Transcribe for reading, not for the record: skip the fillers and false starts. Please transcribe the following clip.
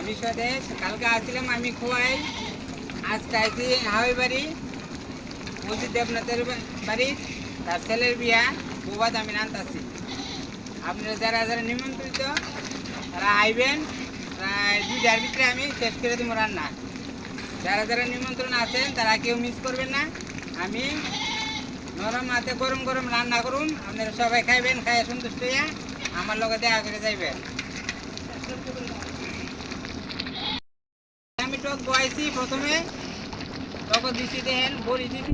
আমি স্বদেশ কালকে আসছিলাম আমি খোয়াই আজকে আইছি হাওয়াই বাড়ি মসজিদ দেবনাথের বাড়ি তার ছেলের বিয়া বৌবাদ আমি আনতাছি আপনারা যারা যারা নিমন্ত্রিত তারা আইবেন প্রায় 2টার ভিতরে আমি শেষ করে দেবো রান্না যারা যারা নিমন্ত্রণ আছেন তারা কেউ মিস করবেন না আমি নরম হাতে গরম গরম রান্না করুন আপনারা সবাই খাইবেন খাইয়ে সন্তুষ্ট হইয়া আমার লগে দেখা করে যাইবেন আমি টক বয়াইছি প্রথমে টক দিছি দেখেন বড়ি দিছি